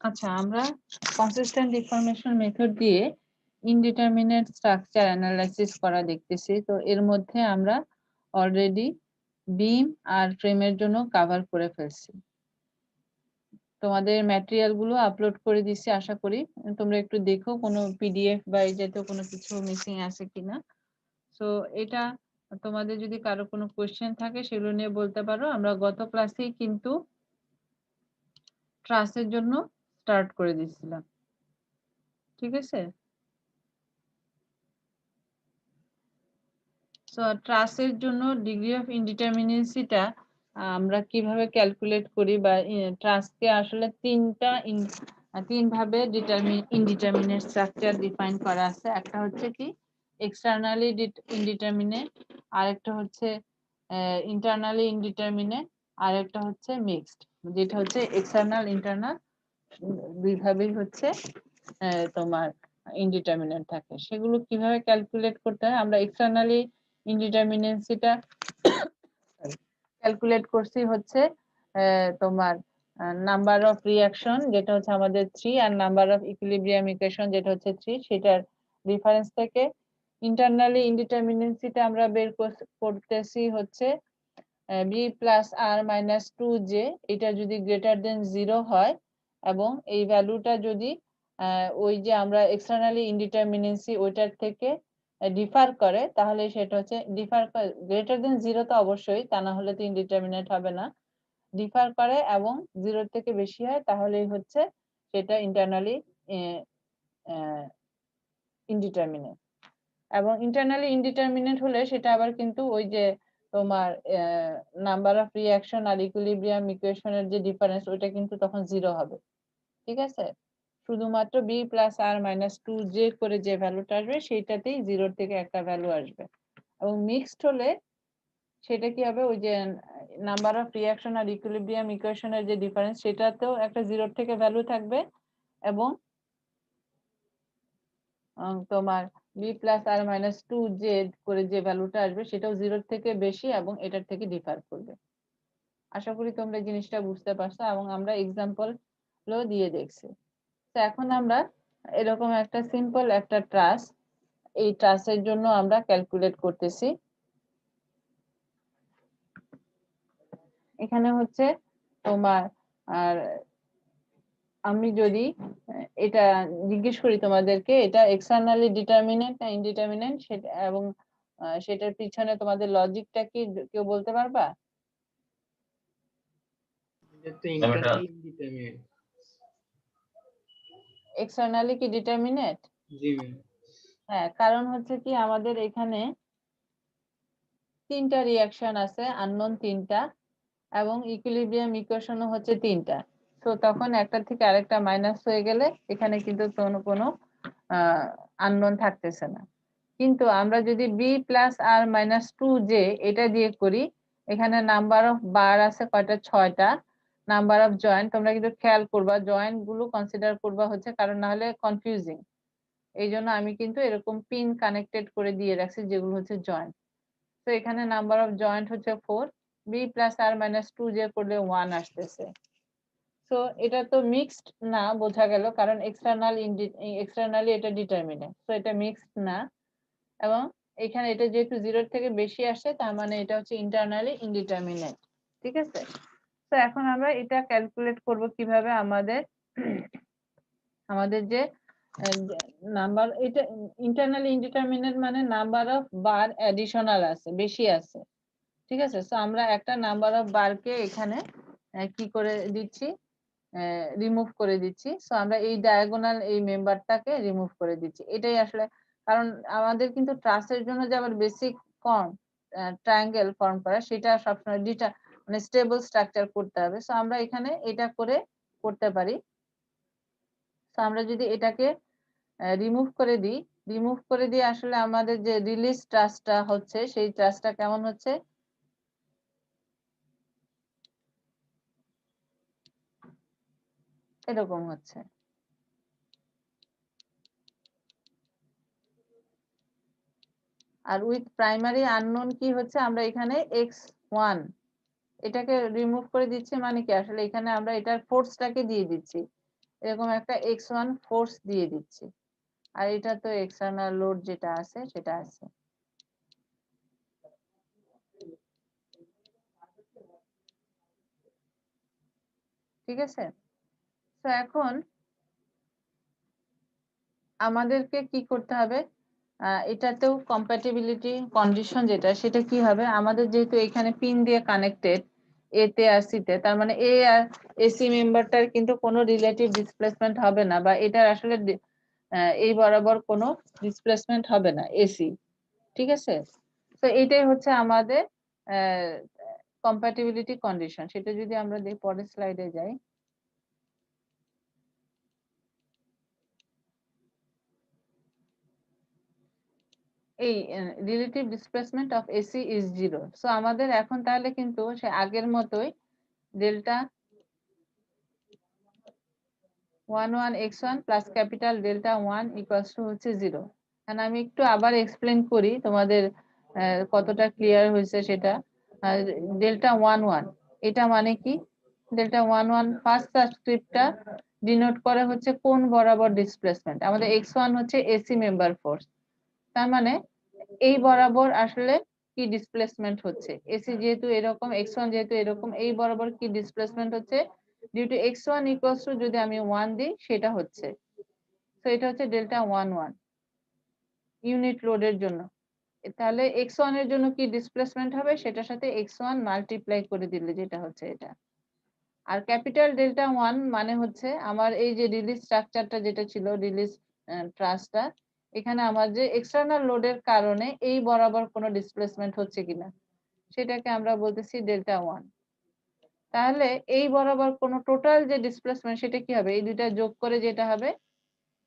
আচ্ছা, আমরা consistent deformation method দিয়ে ইনডিটারমিনেট স্ট্রাকচার অ্যানালাইসিস করা দেখতেছি। তো এর মধ্যে আমরা অলরেডি বিম আর ফ্রেমের জন্য কভার করে ফেলছি। তোমাদের ম্যাটেরিয়াল গুলো আপলোড করে দিচ্ছি, আশা করি তোমরা একটু দেখো কোনো পিডিএফ বা এই জাতীয় কোনো কিছু মিসিং আছে কিনা। সো এটা তোমাদের যদি কারো কোনো কোয়েশ্চেন থাকে সেগুলো নিয়ে বলতে পারো। আমরা গত ক্লাসেই কিন্তু ট্রাসের জন্য স্টার্ট করে দিয়েছিলাম, ঠিক আছে? সো ট্রাসের জন্য ডিগ্রি অফ ইনডিটারমিনেন্সিটা আমরা কিভাবে ক্যালকুলেট করি, বা ট্রাসকে আসলে তিন ভাবে ইনডিটারমিনেট স্ট্রাকচার ডিফাইন করা আছে। একটা হচ্ছে কি এক্সটার্নালি ইনডিটারমিনেট, আরেকটা হচ্ছে ইন্টারনালি ইনডিটারমিনেট, আর একটা হচ্ছে মিক্সড, যেটা হচ্ছে এক্সটার্নাল ইন্টারনাল দুইভাবেই হচ্ছে তোমার ইনডিটারমিনেট থাকে। সেগুলো কিভাবে ক্যালকুলেট করতে হয়, আমরা এক্সটার্নালি ইনডিটারমিনেন্সিটা ক্যালকুলেট করছি হচ্ছে তোমার নাম্বার অফ রিঅ্যাকশন যেটা হচ্ছে আমাদের 3 আর নাম্বার অফ ইকুইলিব্রিয়াম ইকুয়েশন যেটা হচ্ছে 3, সেটার ডিফারেন্স থেকে ইন্টারনালি ইনডিটারমিনেন্সিটা আমরা বের করতেছি হচ্ছে বি প্লাস আর মাইনাস 2 জে, এটা যদি গ্রেটার দেন 0 হয় এবং এই ভ্যালুটা যদি ওই যে আমরা এক্সটার্নালি ইনডিটারমিনেন্সি ওইটার থেকে ডিফার করে, তাহলে সেটা হচ্ছে গ্রেটার দেন 0 তো অবশ্যই, তা না হলে তো ইনডিটারমিনেট হবে না। ডিফার করে এবং 0 থেকে বেশি হয় তাহলেই হচ্ছে সেটা ইন্টারনালি ইনডিটারমিনেট। এবং ইন্টারনালি ইনডিটারমিনেট হলে সেটা আবার কিন্তু ওই যে তোমার নাম্বার অফ রিঅ্যাকশন আর ইকুইলিব্রিয়াম ইকুয়েশনের যে ডিফারেন্স ওইটা কিন্তু তখন 0 হবে, ঠিক আছে? শুধুমাত্র বি প্লাস আর মাইনাস 2 জে করে যে ভ্যালুটা আসবে সেইটাতেই 0 থেকে একটা ভ্যালু আসবে। এবং মিক্সড হলে সেটা কি হবে, ওই যে নাম্বার অফ রিঅ্যাকশন আর ইকুইলিব্রিয়াম ইকুয়েশনের যে ডিফারেন্স সেটাতেও একটা 0 থেকে ভ্যালু থাকবে, এবং তোমার বি প্লাস আর মাইনাস 2 জে করে যে ভ্যালুটা আসবে সেটাও 0 থেকে বেশি এবং এটার থেকে ডিফার করবে। আশা করি তোমরা এই জিনিসটা বুঝতে পারছো এবং আমরা এক্সাম্পল দিয়ে দেখছি। তো এখন আমরা এরকম একটা সিম্পল একটা ট্রাস, এই ট্রাসের জন্য আমরা ক্যালকুলেট করতেছি। এখানে হচ্ছে তোমার আর আমি যদি এটা জিজ্ঞেস করি তোমাদেরকে, এটা এক্সটার্নালি ডিটারমিনেন্ট না ইনডিটারমিনেন্ট সেটা, এবং সেটার পিছনে তোমাদের লজিকটা কি কেউ বলতে পারবা? এক্সটার্নালি কি ডিটারমিনেট? জি ম্যাম। হ্যাঁ, কারণ হচ্ছে কি আমাদের এখানে তিনটা রিঅ্যাকশন আছে, আননোন তিনটা, এবং ইকুইলিব্রিয়াম ইকুয়েশনও হচ্ছে তিনটা। তো তখন একটা থেকে আরেকটা মাইনাস হয়ে গেলে এখানে কিন্তু কোনো আননোন থাকতেছে না। কিন্তু আমরা যদি বি প্লাস আর মাইনাস 2 জে এটা দিয়ে করি, এখানে নাম্বার অফ বার আছে কয়টা, 6টা। নাম্বার অফ জয়েন্ট তোমরা কিন্তু খেয়াল করবা, জয়েন্ট গুলো কনসিডার করবা হচ্ছে, কারণ না হলে কনফিউজিং। এই জন্য আমি কিন্তু এরকম পিন কানেক্টেড করে দিয়ে রাখছি যেগুলো হচ্ছে জয়েন্ট। তো এখানে নাম্বার অফ জয়েন্ট হচ্ছে 4, বি প্লাস আর মাইনাস 2 জে করলে 1 আসতেছে। তো এটা তো মিক্সড না, বোঝা গেল, কারণ এক্সটার্নালি এটা ডিটারমিনেন্ট, তো এটা মিক্সড না। এবং এখানে এটা যেহেতু 0 থেকে বেশি আসে তার মানে এটা হচ্ছে ইন্টারনালি ইনডিটারমিনেট, ঠিক আছে? তো এখন আমরা এটা ক্যালকুলেট করব কিভাবে, আমাদের যে নাম্বার, এটা ইন্টারনালি ইনডিটারমিনেট মানে নাম্বার অফ বার অ্যাডিশনাল আছে, বেশি আছে, ঠিক আছে? তো আমরা একটা নাম্বার অফ বারকে এখানে কি করে দিচ্ছি, রিমুভ করে দিচ্ছি। সো আমরা এই ডায়াগোনাল এই মেম্বারটাকে রিমুভ করে দিচ্ছি, এটাই আসলে কারণ। আমাদের কিন্তু ট্রাসের জন্য যে আবার বেসিক ফর্ম ট্রায়াঙ্গেল ফর্ম করা, সেটা সবসময় মানে স্টেবল স্ট্রাকচার করতে হবে। সো আমরা এখানে এটা করে করতে পারি। তো আমরা যদি এটাকে রিমুভ করে দিই, রিমুভ করে দিয়ে আসলে আমাদের যে রিলিজ ট্রাসটা হচ্ছে সেই ট্রাসটা কেমন হচ্ছে, এরকম হচ্ছে। আর উইথ প্রাইমারি আননোন কি হচ্ছে, আমরা এখানে x1 এটাকে রিমুভ করে দিচ্ছি, মানে কি আসলে এখানে আমরা এটার ফোর্সটাকে দিয়ে দিচ্ছি। এরকম একটা x1 ফোর্স দিয়ে দিচ্ছি, আর এটা তো এক্সটার্নাল লোড যেটা আছে সেটা আছে। ঠিক আছে, তো এখন আমাদেরকে কি করতে হবে, এটাতেও কম্প্যাটিবিলিটি কন্ডিশন যেটা সেটা কি হবে, আমাদের যেহেতু এখানে পিন দিয়ে কানেক্টেড এ তে আর সি তে, তার মানে এ আর এসি মেম্বারটার কিন্তু কোনো রিলেটিভ ডিসপ্লেসমেন্ট হবে না, বা এটার আসলে এই বরাবর কোনো ডিসপ্লেসমেন্ট হবে না এসি। ঠিক আছে, তো এটাই হচ্ছে আমাদের কম্প্যাটিবিলিটি কন্ডিশন। সেটা যদি আমরা দেখি পরের স্লাইডে যাই, এই relative displacement of AC is 0। So আমাদের এখন তাহলে কিন্তু সে আগের মতোই delta 11 x1 plus capital delta 1 equals to হচ্ছে 0। কারণ আমি একটু আবার এক্সপ্লেন করি তোমাদের কতটা ক্লিয়ার হয়েছে সেটা। ডেল্টা 11 এটা মানে কি, ডেল্টা 11 ফার্স্ট সাবস্ক্রিপ্টটা ডিনোট করে হচ্ছে কোন বরাবর ডিসপ্লেসমেন্ট, আমাদের x1 হচ্ছে এসি মেম্বার ফোর্স, তার মানে এই বরাবর আসলে কি ডিসপ্লেসমেন্ট হচ্ছে, এসি যেহেতু এরকম x1 যেহেতু এরকম, এই বরাবর কি ডিসপ্লেসমেন্ট হচ্ছে due to x1 equals to যদি আমি 1 দিই সেটা হচ্ছে, তো এটা হচ্ছে ডেল্টা 11 ইউনিট লোডের জন্য। তাহলে x1 এর জন্য কি ডিসপ্লেসমেন্ট হবে সেটার সাথে x1 মাল্টিপ্লাই করে দিলে যেটা হচ্ছে এটা। আর ক্যাপিটাল ডেল্টা 1 মানে হচ্ছে আমার এই যে রিলিজ স্ট্রাকচারটা যেটা ছিল রিলিজ ট্রাসটা, এখানে আমার যে এক্সটার্নাল লোডের কারণে এই বরাবর কোনো ডিসপ্লেসমেন্ট হচ্ছে কিনা সেটাকে আমরা বলতেছি ডেল্টা 1। তাহলে এই বরাবর কোনো টোটাল যে ডিসপ্লেসমেন্ট সেটা কি হবে, এই দুইটা যোগ করে যেটা হবে,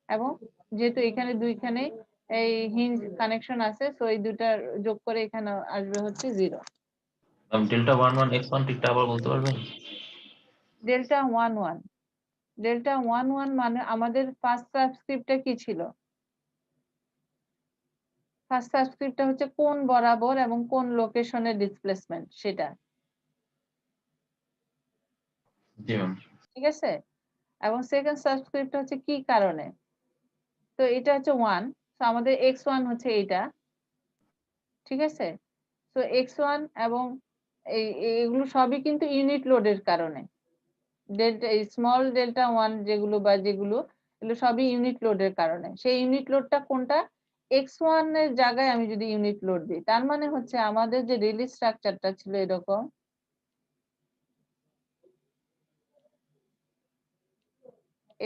এবং যেহেতু এখানে দুইখানে এই হিঞ্জ কানেকশন আছে, সো এই দুইটা যোগ করে এখানে আসবে হচ্ছে 0। ডেল্টা 11 x1 ঠিকটা আবার বলতে পারবেন? ডেল্টা 11 ডেল্টা 11 মানে আমাদের ফার্স্ট সাবস্ক্রিপ্টটা কি ছিল, ফার্স্ট সাবস্ক্রিপ্টটা হচ্ছে কোন বরাবর এবং কোন লোকেশনের ডিসপ্লেসমেন্ট সেটা। জি ম্যাম। ঠিক আছে, এবং সেকেন্ড সাবস্ক্রিপ্ট হচ্ছে কি কারণে, তো এটা হচ্ছে 1, তো আমাদের x1 হচ্ছে এইটা। ঠিক আছে, তো x1 এবং এগুলো সবই কিন্তু ইউনিট লোডের কারণে, ডেল্টা স্মল ডেল্টা 1 যেগুলো বা যেগুলো এগুলো সবই ইউনিট লোডের কারণে। সেই ইউনিট লোডটা কোনটা, x1 এর জায়গায় আমি যদি ইউনিট লোড দিই, তার মানে হচ্ছে আমাদের যে রিলিজ স্ট্রাকচারটা ছিল এরকম,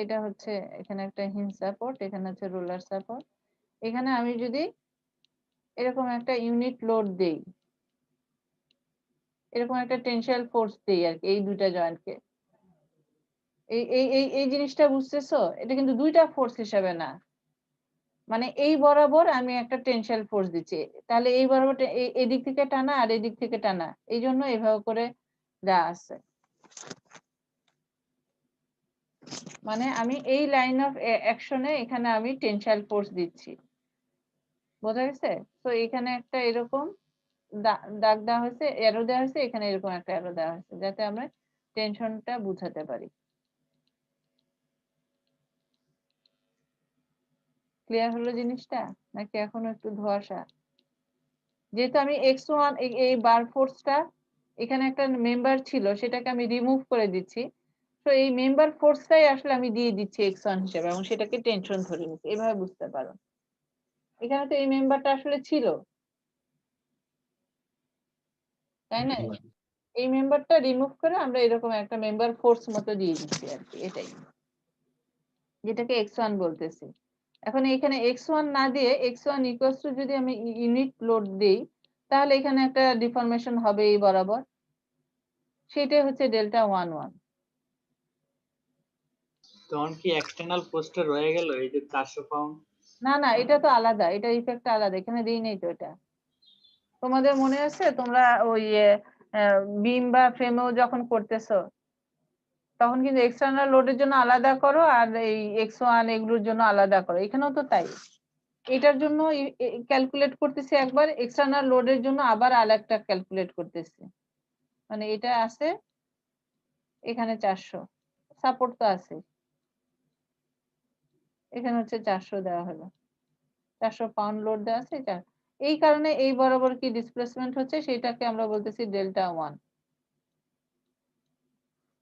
এটা হচ্ছে এখানে একটা হিঞ্জ সাপোর্ট, এখানে হচ্ছে রোলার সাপোর্ট, এখানে আমি যদি এরকম একটা ইউনিট লোড দেই, এরকম একটা টেনশনাল ফোর্স দেই আর কি এই দুইটা জয়েন্টকে, এই এই এই এই জিনিসটা বুঝতেছো, এটা কিন্তু দুইটা ফোর্স হিসাবে না, মানে এই বরাবর আমি একটা টেনশনাল ফোর্স দিচ্ছি, তাহলে এই বরাবর এই দিক থেকে টানা আর এই দিক থেকে টানা, এই জন্য এভাবে করে দেওয়া আছে। মানে আমি এই লাইন অফ অ্যাকশনে এখানে আমি টেনশনাল ফোর্স দিচ্ছি, বোঝা গেছে? তো এখানে একটা এরকম দাগ দেওয়া হয়েছে, অ্যারো দেওয়া হয়েছে, এখানে এরকম একটা অ্যারো দেওয়া হয়েছে যাতে আমরা টেনশনটা বুঝাতে পারি। ক্লিয়ার হলো জিনিসটা নাকি এখনো একটু ধোঁয়াশা? যেহেতু আমি x1 এই বার ফোর্সটা এখানে একটা মেম্বার ছিল সেটাকে আমি রিমুভ করে দিচ্ছি, তো এই মেম্বার ফোর্সটাই আসলে আমি দিয়ে দিচ্ছি x1 হিসেবে এবং সেটাকে টেনশন ধরে নিচ্ছি, এভাবে বুঝতে পারো। এখানে তো এই মেম্বারটা আসলে ছিল, তাই না? এই মেম্বারটা রিমুভ করে আমরা এরকম একটা মেম্বার ফোর্স মতো দিয়ে দিচ্ছি আর কি, এটাই যেটাকে x1 বলতেছি। এখন এখানে x1 না দিয়ে x1 ইকুয়ালস টু যদি আমি ইউনিট লোড দেই, তাহলে এখানে একটা ডিফরমেশন হবে এই বরাবর, সেটাই হচ্ছে ডেল্টা 11। তখন কি এক্সটার্নাল ফোর্সটা রয়ে গেল এই যে 400 পাউন্ড? না না, এটা তো আলাদা, এটা ইফেক্ট আলাদা, এখানে দিই নেই তো এটা। তোমাদের মনে আছে তোমরা ওই বিম বা ফ্রেমেও যখন করতেছো তখন কিন্তু এক্সটার্নাল লোডের জন্য আলাদা করো আর এই x1 এগুলোর জন্য আলাদা করো, এখানেও তো তাই। এটার জন্য ক্যালকুলেট করতেছি একবার, এক্সটার্নাল লোডের জন্য আবার আরেকটা ক্যালকুলেট করতেছি, মানে এটা আছে এখানে 400, সাপোর্ট তো আছে, এখানে হচ্ছে 400 দেওয়া হলো, 400 পাউন্ড লোড দেওয়া আছে। এই কারণে এই বরাবর কি ডিসপ্লেসমেন্ট হচ্ছে সেটাকে আমরা বলতেছি ডেল্টা 1।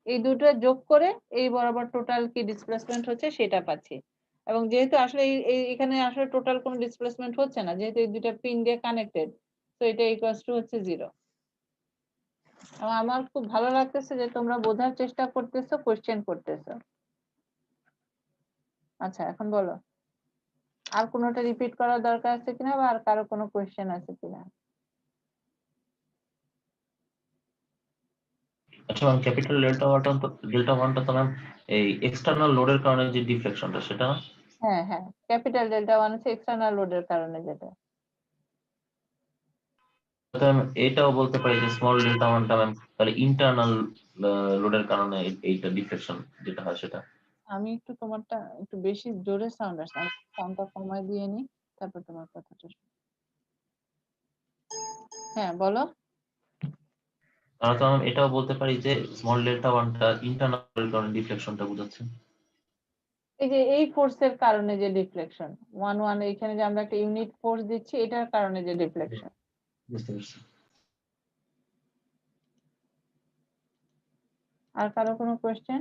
এই দুটো যোগ করে এই বরাবর টোটাল কি ডিসপ্লেসমেন্ট হচ্ছে সেটা পাচ্ছি। এবং যেহেতু আসলে এখানে আসলে টোটাল কোনো ডিসপ্লেসমেন্ট হচ্ছে না, যেহেতু এই দুটো পিন দিয়ে কানেক্টেড, তো এটা ইকুয়ালস টু হচ্ছে 0। এবং আমার খুব ভালো লাগতেছে যে তোমরা বোঝার চেষ্টা করতেছো, কোশ্চেন করতেছো। আচ্ছা, এখন বলো আর কোনোটা রিপিট করার দরকার আছে কিনা, বা আর কারো কোনো কোশ্চেন আছে কিনা? আচ্ছা ম্যাম, ক্যাপিটাল ডেল্টা ওয়ানটা তো ম্যাম এই এক্সটার্নাল লোডের কারণে যে ডিফ্লেকশনটা সেটা না? হ্যাঁ হ্যাঁ, ক্যাপিটাল ডেল্টা 1 হচ্ছে এক্সটার্নাল লোডের কারণে যেটা। তো ম্যাম এটাও বলতে পারি যে স্মল ডেল্টা ওয়ানটা ম্যাম তাহলে ইন্টারনাল লোডের কারণে এইটা ডিফ্লেকশন যেটা হয় সেটা। আমি একটু তোমারটা একটু বেশি জোরে সাউন্ড আসছে, আমি সাউন্ডটা কমায় দিয়ে নি, তারপর তোমার কথাটা হ্যাঁ বলো। তাহলে তো ম্যাম এটাও বলতে পারি যে স্মল ডেল্টা ওয়ানটা ইন্টারনাল কারণে ডিফ্লেকশনটা বোঝাচ্ছে। এই যে এই ফোর্সের কারণে যে ডিফ্লেকশন 1 এখানে যে আমরা একটা ইউনিট ফোর্স দিচ্ছি, এটার কারণে যে ডিফ্লেকশন। বুঝতে পারছি। আর কারো কোনো কোশ্চেন?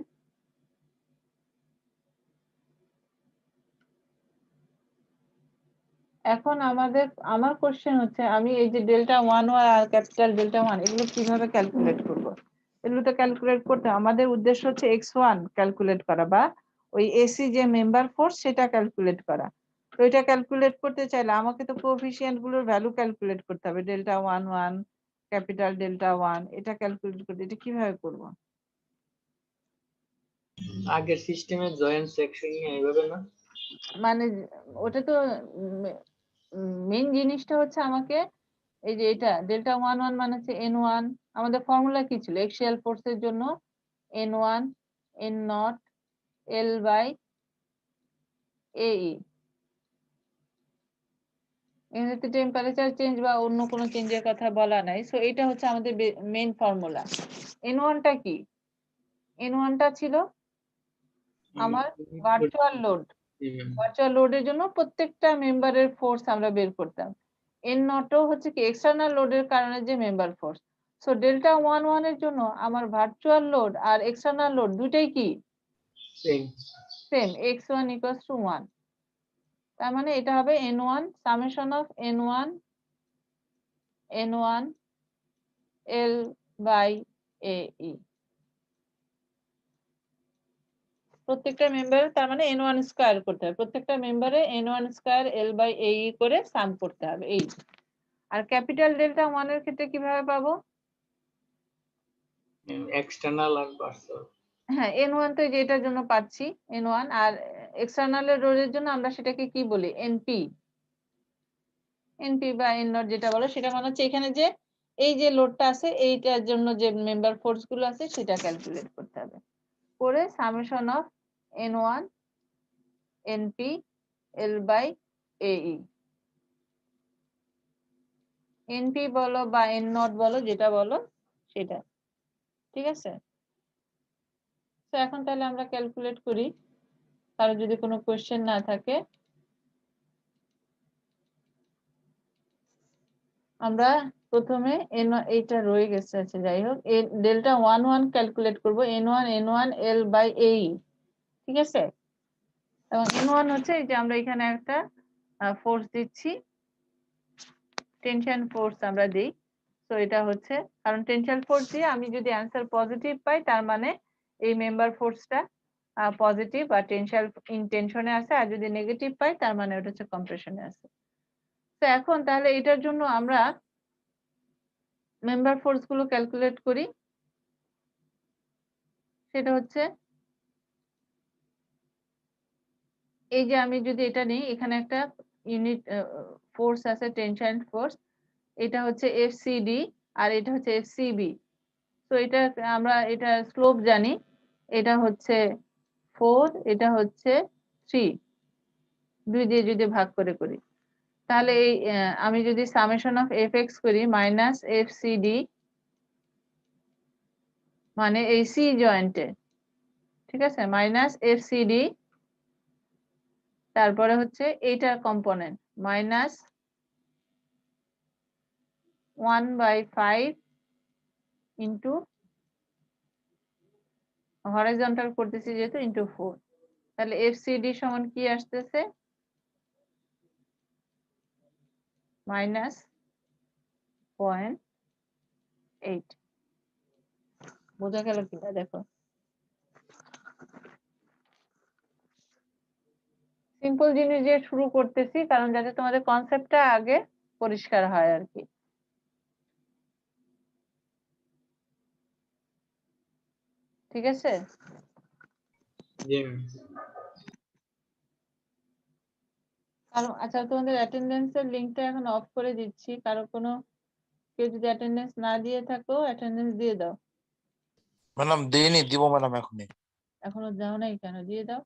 এখন আমার কোশ্চেন হচ্ছে, আমি এই যে ডেল্টা 1 আর ক্যাপিটাল ডেল্টা 1 এগুলো কিভাবে ক্যালকুলেট করব? এগুলো তো ক্যালকুলেট করতে আমাদের উদ্দেশ্য হচ্ছে x1 ক্যালকুলেট করা, বা ওই এসি যে মেম্বার ফোর্স সেটা ক্যালকুলেট করা। তো এটা ক্যালকুলেট করতে চাইলে আমাকে তো কোএফিসিয়েন্ট গুলোর ভ্যালু ক্যালকুলেট করতে হবে। ডেল্টা 1 ক্যাপিটাল ডেল্টা 1 এটা ক্যালকুলেট করতে, এটা কিভাবে করব? আগের সিস্টেমে জয়েন্ট সেকশন এইভাবে না? মানে ওটা তো মেইন জিনিসটা হচ্ছে আমাকে এই যে এটা ডেল্টা 1 মানে হচ্ছে n1। আমাদের ফর্মুলা কি ছিল এক্সিয়াল ফোর্সের জন্য? n1 n nought l by ae। এখানে টেম্পারেচার চেঞ্জ বা অন্য কোনো চেঞ্জের কথা বলা নাই, সো এটা হচ্ছে আমাদের মেইন ফর্মুলা। n1টা কি? n1টা ছিল আমার ভার্চুয়াল লোড। ভার্চুয়াল লোডের জন্য প্রত্যেকটা মেম্বারের ফোর্স আমরা বের করতাম। এন নটও হচ্ছে কি এক্সটার্নাল লোডের কারণে যে মেম্বার ফোর্স। সো ডেল্টা 1 এর জন্য আমার ভার্চুয়াল লোড আর এক্সটার্নাল লোড দুটাই কি সেম, x1 ইকুয়ালস টু 1। তার মানে এটা হবে n1 summation of n1 l by ae। প্রত্যেকটা মেম্বারে তার মানে n1 স্কয়ার করতে হবে, প্রত্যেকটা মেম্বারে n1 square l by ae করে সাম করতে হবে এই। আর ক্যাপিটাল ডেল্টা 1 এর ক্ষেত্রে কিভাবে পাবো? এক্সটার্নাল আর ভার্চুয়াল। হ্যাঁ, n1 তো এই যে এটার জন্য পাচ্ছি n1, আর এক্সটার্নাল এর রোধের জন্য আমরা সেটাকে কি বলি? np বা n নট যেটা বলো সেটা মানে হচ্ছে এখানে যে এই যে লোডটা আছে এইটার জন্য যে মেম্বার ফোর্স গুলো আছে সেটা ক্যালকুলেট করতে হবে, করে summation of n1 np l by ae। np বলো বা n নট বলো, যেটা বলো সেটা, ঠিক আছে? তো এখন তাহলে আমরা ক্যালকুলেট করি, কারো যদি কোনো কোশ্চেন না থাকে। আমরা প্রথমে এইটা রয়ে গেছে, আচ্ছা যাই হোক, ডেল্টা 1 ক্যালকুলেট করব n1 l বাই ae, ঠিক আছে? এবং n1 হচ্ছে এই যে আমরা এখানে একটা ফোর্স দিচ্ছি, টেনশন ফোর্স আমরা দিই। তো এটা হচ্ছে কারণ টেনশন ফোর্স দিয়ে আমি যদি অ্যান্সার পজিটিভ পাই তার মানে এই মেম্বার ফোর্সটা পজিটিভ বা টেনশনে আছে, আর যদি নেগেটিভ পাই তার মানে ওটা হচ্ছে কম্প্রেশনে আছে। তো এখন তাহলে এটার জন্য আমরা মেম্বার ফোর্স গুলো ক্যালকুলেট করি। সেটা হচ্ছে এই যে আমি যদি এটা নিই, এখানে একটা ইউনিট ফোর্স আছে টেনশন ফোর্স, এটা হচ্ছে এফসিডি আর এটা হচ্ছে এফসিবি। তো এটা আমরা এটা স্লোপ জানি, এটা হচ্ছে 4, এটা হচ্ছে 3, 2 দিয়ে যদি ভাগ করে করি তাহলে এই আমি যদি সামেশন অফ এফ এক্স করি মাইনাস এফসিডি মানে এই সি জয়েন্টে, ঠিক আছে, মাইনাস এফসিডি তারপরে হচ্ছে এইটার কম্পোনেন্ট মাইনাস 1/5 ইন্টু হরাইজন্টাল করতেছি যেহেতু ইন্টু 4, তাহলে এফসিডি সমান কি আসতেছে -0.8। বোঝা গেল কিনা দেখো, সিম্পল জিনিস দিয়ে শুরু করতেছি কারণ যাতে তোমাদের কনসেপ্টটা আগে পরিষ্কার হয় আর কি। ঠিক আছে, জি ম্যাম। কারণ আচ্ছা তোমাদের অ্যাটেন্ডেন্সের লিংকটা এখন অফ করে দিচ্ছি, কারো কোনো কেউ যদি অ্যাটেন্ডেন্স না দিয়ে থাকো অ্যাটেন্ডেন্স দিয়ে দাও। ম্যাডাম দেইনি, দিব ম্যাডাম এখনই। এখনো দাও নাই কেন, দিয়ে দাও।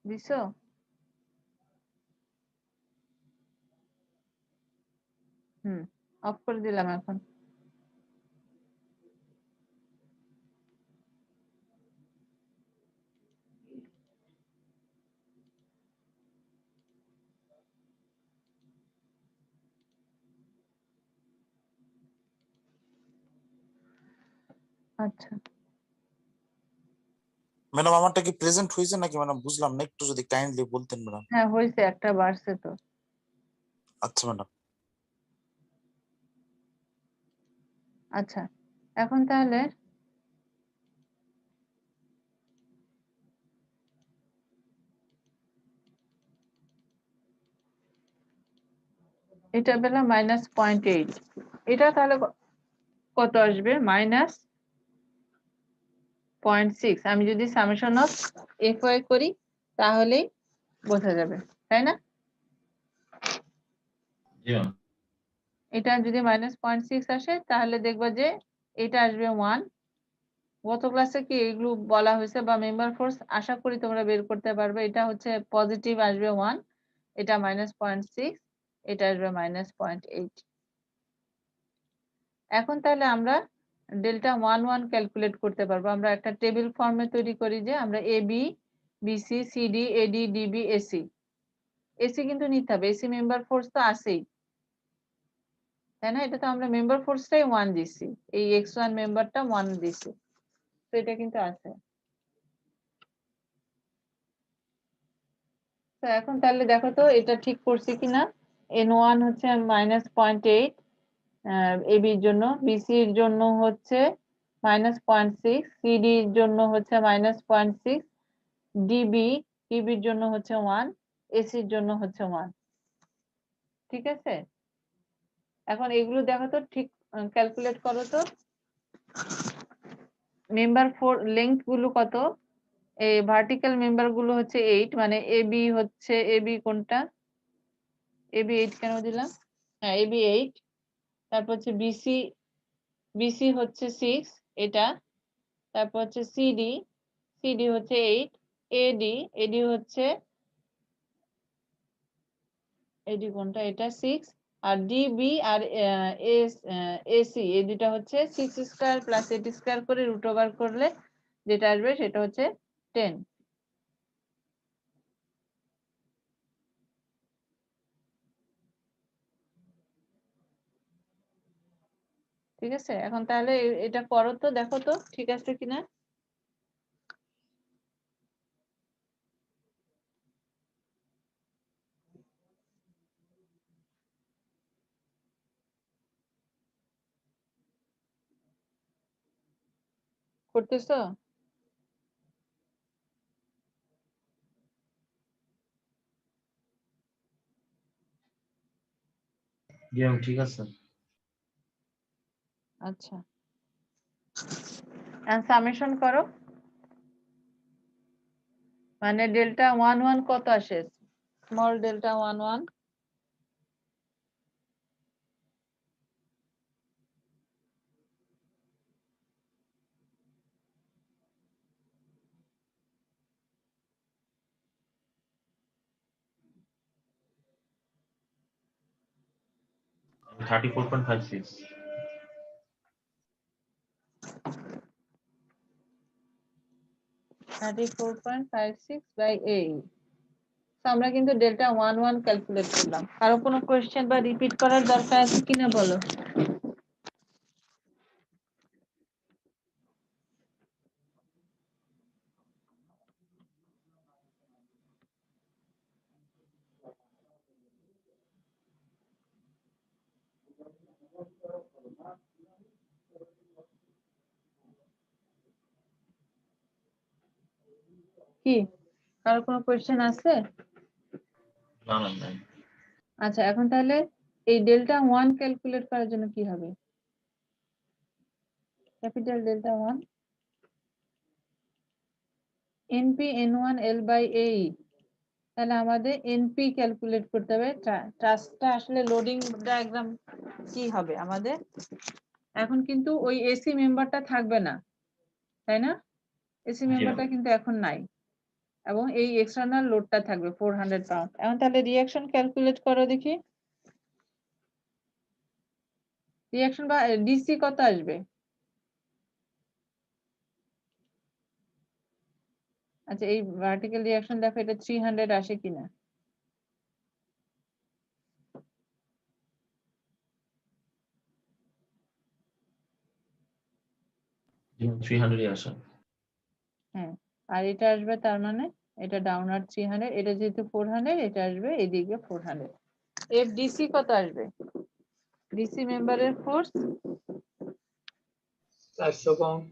দিছো? অফ করে দিলাম এখন। আচ্ছা, ম্যাডাম আমারটা কি প্রেজেন্ট হয়েছে নাকি ম্যাডাম, বুঝলাম না, একটু যদি কাইন্ডলি বলতেন ম্যাডাম। হ্যাঁ হয়েছে, একটা বাড়ছে তো। আচ্ছা ম্যাডাম। আচ্ছা, এখন তাহলে এটা পেলাম -0.8, এটা তাহলে কত আসবে -0.6। আমি যদি সামেশন অফ FY করি তাহলেই বোঝা যাবে, তাই না? জি ম্যাম। এটা যদি -0.6 আসে তাহলে দেখবা যে এটা আসবে 1। গত ক্লাসে কি এগুলো বলা হয়েছে বা মেম্বার ফোর্স আশা করি তোমরা বের করতে পারবে। এটা হচ্ছে পজিটিভ আসবে 1, এটা -0.6, এটা আসবে -0.8। এখন তাহলে আমরা ডেল্টা 1 ক্যালকুলেট করতে পারবো। আমরা একটা টেবিল ফর্মে তৈরি করি যে আমরা AB BC CD AD DB AC, AC কিন্তু নিতে হবে, AC মেম্বার ফোর্স তো আছেই, তাই না? এটা তো আমরা মেম্বার ফোর্সটাই 1 দিছি, এই x1 মেম্বারটা 1 দিছি, তো এটা কিন্তু আছে। তো এখন তাহলে দেখো তো এটা ঠিক করছি কিনা। N1 হচ্ছে -0.8 AB এর জন্য, BC এর জন্য হচ্ছে -0.6, CD এর জন্য হচ্ছে -0.6, DB এর জন্য হচ্ছে 1, AC এর জন্য হচ্ছে 1। ঠিক আছে, এখন এগুলো দেখো তো ঠিক ক্যালকুলেট করো তো। মেম্বার ফোর লেংথ গুলো কত? এই ভার্টিক্যাল মেম্বার গুলো হচ্ছে 8, মানে AB হচ্ছে, AB কোনটা, AB 8 কেন দিলাম, হ্যাঁ AB 8। তারপর হচ্ছে BC, BC হচ্ছে 6 এটা। তারপর হচ্ছে CD, CD হচ্ছে 8, AD, AD হচ্ছে, AD কোনটা, এটা 6। আর DB আর AC এই দুটা হচ্ছে 6 স্কয়ার প্লাস 8 স্কয়ার করে রুট ওভার করলে যেটা আসবে সেটা হচ্ছে 10। ঠিক আছে, এখন তাহলে এটা করো তো, দেখো তো ঠিক আছে কিনা। করতেছো? জি ম্যাম, ঠিক আছে। আচ্ছা, সামেশন করো, মানে ডেল্টা 1 কত আসে, স্মল ডেল্টা 1 34.56 34.56/8। তো আমরা কিন্তু ডেল্টা 11 ক্যালকুলেট করলাম। কারো কোনো কোশ্চেন বা রিপিট করার দরকার আছে কিনা বলো? কি কারো কোনো কোশ্চেন আছে? না না নাই আচ্ছা, এখন তাহলে এই ডেল্টা 1 ক্যালকুলেট করার জন্য কি হবে? Capital delta 1 NP n1 L/A। তাহলে আমাদের এনপি ক্যালকুলেট করতে হবে। ট্রাস্টটা আসলে লোডিং ডায়াগ্রাম কি হবে আমাদের? এখন কিন্তু ওই এসি মেম্বারটা থাকবে না, তাই না? এসি মেম্বারটা কিন্তু এখন নাই, এবং এই এক্সটার্নাল লোডটা থাকবে 400 পাউন্ড। এখন তাহলে রিঅ্যাকশন ক্যালকুলেট করো দেখি। রিঅ্যাকশন বা ডিসি কত আসবে? আচ্ছা, এই ভার্টিক্যাল রিঅ্যাকশন দেখো, এটা 300 আসে কিনা। 300 আসে। হ্যাঁ, আর এটা আসবে, তার মানে এটা ডাউনওয়ার্ড 300, এটা যেহেতু 400, এটা আসবে এদিকে 400। এফডিসি কত আসবে? ডিসি মেম্বারের ফোর্স 400 পাউন্ড।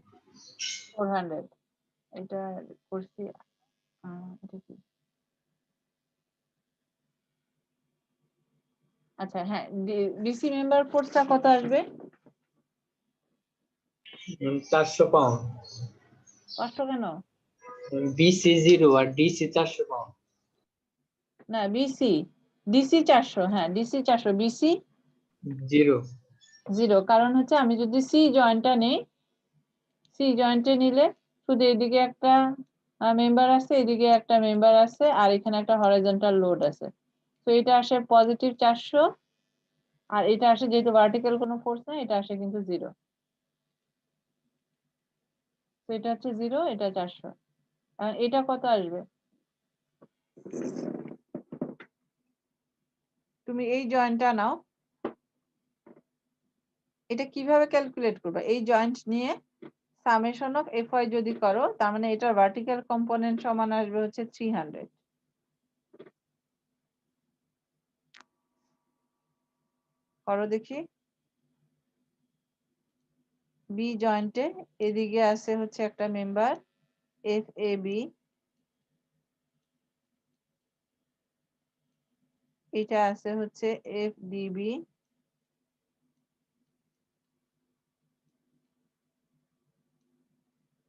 400। এটা করছি, এটা কি? আচ্ছা হ্যাঁ, ডিসি মেম্বার ফোর্সটা কত আসবে? 400 পাউন্ড। 500 কেন? বিসি 0 আর ডিসি 400 পাউন্ড। না, ডিসি 400, হ্যাঁ ডিসি 400, বিসি 0। 0। কারণ হচ্ছে আমি যদি সি জয়েন্টটা নেই, সি জয়েন্টে নিলে শুধু এদিকে একটা মেম্বার আছে, এদিকে একটা মেম্বার আছে, আর এখানে একটা হরাইজন্টাল লোড আছে। তো এটা আসে পজিটিভ 400, আর এটা আসে যেহেতু ভার্টিক্যাল কোনো ফোর্স না, এটা আসে কিন্তু 0। তো এটা হচ্ছে 0, এটা 400। এটা কত আসবে? তুমি এই জয়েন্টটা নাও, এটা কিভাবে ক্যালকুলেট করবে? এই জয়েন্ট নিয়ে সামেশন অফ এফ যদি করো, তার মানে এটার ভার্টিক্যাল কম্পোনেন্ট সমান আসবে হচ্ছে 300। করো দেখি। বি জয়েন্টে এদিকে আছে হচ্ছে একটা মেম্বার এফ এ বি, এটা আছে হচ্ছে এফ ডিবি,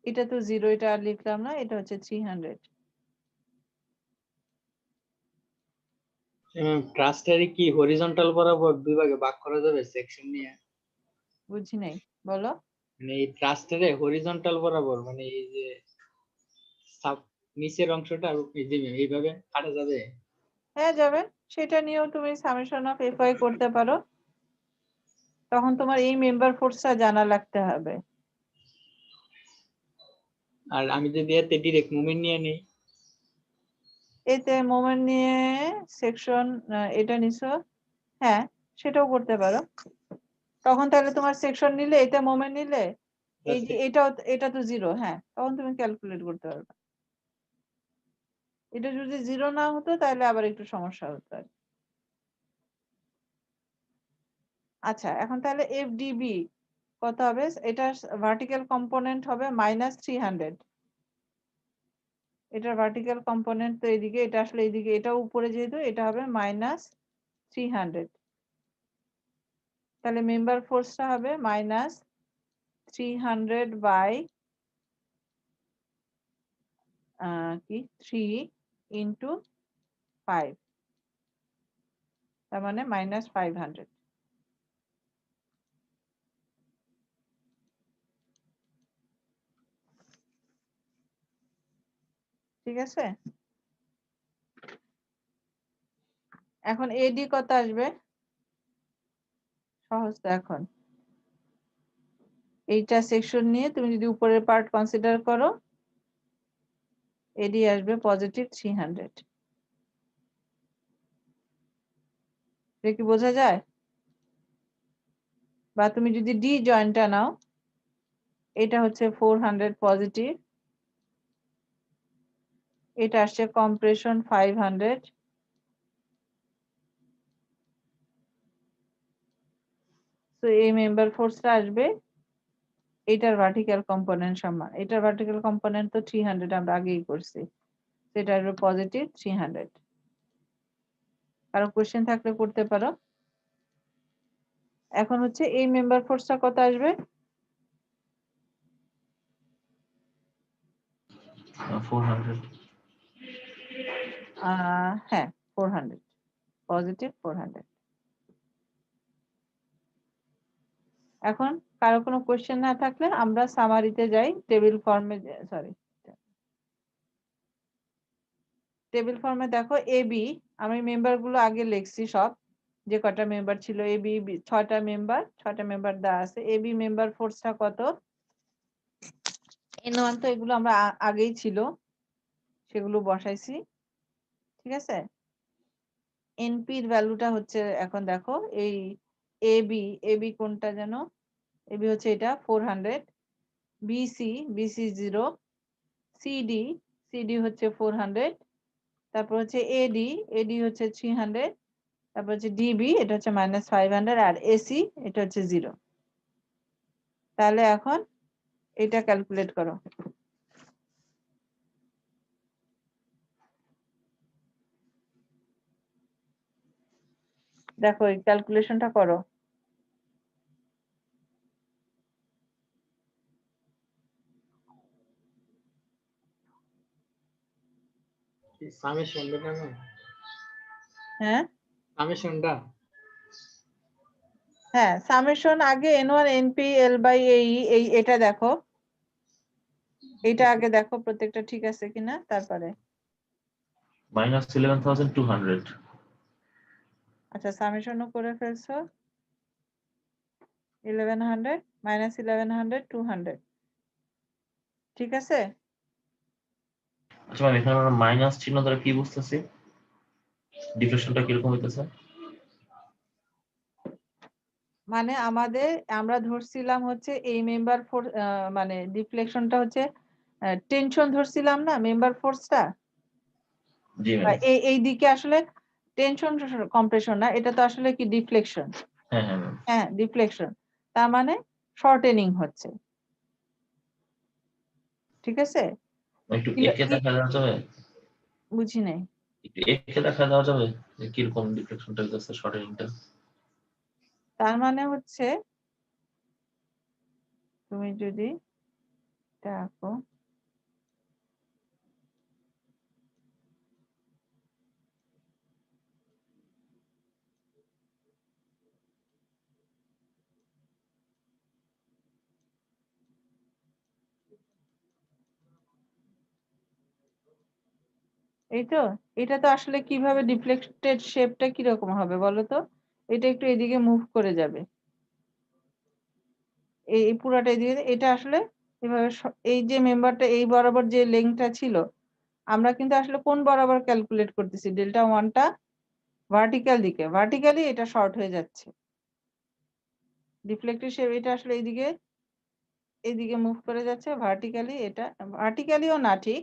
এটা তো 0, এটা আর লিখলাম না, এটা হচ্ছে 300। ট্রাস্টারে কি হরিজন্টাল বরাবর দুই ভাগে ভাগ করা যাবে সেকশন নিয়ে? বুঝি নাই, বলো। মানে এই ট্রাস্টারে হরিজন্টাল বরাবর, মানে এই যে সাব নিচের অংশটা আর এই যে এইভাবে কাটা যাবে? হ্যাঁ যাবে, সেটা নিয়েও তুমি সামেশন অফ এফ করতে পারো। তখন তোমার এই মেম্বার ফোর্সটা জানা লাগতে হবে। আর আমি যদি এতে ডিরেক্ট মুভমেন্ট নিয়ে নিই? এতে মোমেন্ট নিয়ে সেকশন এটা নিছো, হ্যাঁ সেটাও করতে পারো। তখন তাহলে তোমার সেকশন নিলে, এটা মোমেন্ট নিলে, এই যে এটা তো 0, হ্যাঁ তখন তুমি ক্যালকুলেট করতে পারবে। এটা যদি 0 না হতো তাহলে আবার একটু সমস্যা হতো আর কি। আচ্ছা, এখন তাহলে এফডিবি কত হবে? এটা ভার্টিক্যাল কম্পোনেন্ট হবে -300। এটার ভার্টিক্যাল কম্পোনেন্ট তো এদিকে, এটা আসলে এদিকে, এটা উপরে যেহেতু এটা হবে -300। তাহলে মেম্বার ফোর্সটা হবে -300 বাই কি 3 ইন্টু 5, তার মানে -500। ঠিক আছে। এখন এডি কত আসবে? সহজ তো এখন এইটা সেকশন নিয়ে তুমি যদি উপরের পার্ট কনসিডার করো এডি আসবে পজিটিভ 300 এটা কি বোঝা যায় বা তুমি যদি ডি জয়েন্টটা নাও এটা হচ্ছে 400 পজিটিভ এটা আসছে কম্প্রেশন 500 তো এই মেম্বার ফোর্সটা আসবে এটার ভার্টিক্যাল কম্পোনেন্ট সমান এটার ভার্টিক্যাল কম্পোনেন্ট তো 300 আমরা আগেই করছি সেটা আসবে পজিটিভ 300 কারো কোশ্চেন থাকলে করতে পারো এখন হচ্ছে এই মেম্বার ফোর্সটা কত আসবে 400 হ্যাঁ 400 পজিটিভ 400 এখন কারো কোনো কোশ্চেন না থাকলে আমরা সামারিতে যাই টেবিল ফর্মে সরি টেবিল ফর্মে দেখো এ বি আমি মেম্বার গুলো আগে লিখছি সব যে কটা মেম্বার ছিল এ বি 6টা মেম্বার দেওয়া আছে এ বি মেম্বার ফোর্সটা কত N1 তো এগুলো আমরা আগেই ছিল সেগুলো বসাইছি ঠিক আছে এনপি এর ভ্যালুটা হচ্ছে এখন দেখো এই এবি কোনটা যেন এবি হচ্ছে এটা 400 বিসি 0 সিডি হচ্ছে 400 তারপর হচ্ছে এডি হচ্ছে 300 তারপর হচ্ছে ডিবি এটা হচ্ছে -500 আর এসি এটা হচ্ছে 0 তাহলে এখন এটা ক্যালকুলেট করো দেখো এই ক্যালকুলেশনটা করো সামেশনটা না হ্যাঁ সামেশনটা হ্যাঁ সামেশন আগে n1 np l বাই এই এটা দেখো এটা আগে দেখো প্রত্যেকটা ঠিক আছে কিনা তারপরে -11,200 আচ্ছা সামেশনও করে ফেলছো 1100 -1100 200 ঠিক আছে আচ্ছা ম্যাম এখানে আমরা মাইনাস চিহ্ন দ্বারা কি বুঝতেছি ডিফ্লেকশনটা কিরকম হইতেছে মানে আমরা ধরছিলাম হচ্ছে এই মেম্বার ফোর্স মানে ডিফ্লেকশনটা হচ্ছে টেনশন ধরছিলাম না মেম্বার ফোর্সটা জি ম্যাম এই দিকে আসলে টেনশন কম্প্রেশন না এটা তো আসলে কি ডিফ্লেকশন হ্যাঁ হ্যাঁ ম্যাম হ্যাঁ ডিফ্লেকশন তার মানে শর্টেনিং হচ্ছে ঠিক আছে একটু এঁকে দেখা দেওয়া যাবে বুঝি নাই একটু এঁকে দেখা দেওয়া যাবে যে কিরকম ডিফ্লেকশনটা হইতেছে শর্টেনিংটা তার মানে হচ্ছে তুমি যদি দেখো এই তো এটা তো আসলে কিভাবে ডিফ্লেক্টেড শেপটা কিরকম হবে বলো তো এটা একটু এদিকে মুভ করে যাবে এই পুরাটা এদিকে এটা আসলে এভাবে এই যে মেম্বারটা এই বরাবর যে লেংথটা ছিল আমরা কিন্তু আসলে কোন বরাবর ক্যালকুলেট করতেছি ডেল্টা ওয়ানটা ভার্টিক্যাল দিকে ভার্টিক্যালি এটা শর্ট হয়ে যাচ্ছে ডিফ্লেক্টেড শেপ এটা আসলে এইদিকে মুভ করে যাচ্ছে ভার্টিক্যালি এটা ভার্টিক্যালিও না ঠিক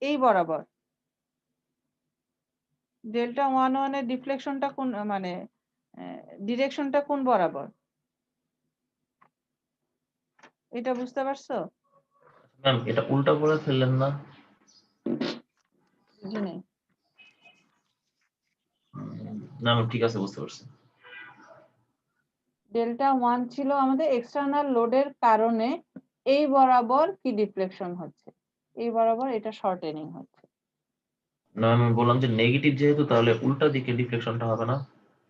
এই বরাবর ডেল্টা ওয়ানের ডিফ্লেকশনটা কোন মানে ডিরেকশনটা কোন বরাবর এটা বুঝতে পারছো ম্যাম এটা উল্টা করে ফেললেন না বুঝি নাই না ম্যাম ঠিক আছে বুঝতে পারছি ডেল্টা ওয়ান ছিল আমাদের এক্সটার্নাল লোডের কারণে এই বরাবর কি ডিফ্লেকশন হচ্ছে এই বরাবর এটা শর্টেনিং হচ্ছে না আমি বললাম যে নেগেটিভ যেহেতু তাহলে উল্টা দিকে ডিফ্লেকশনটা হবে না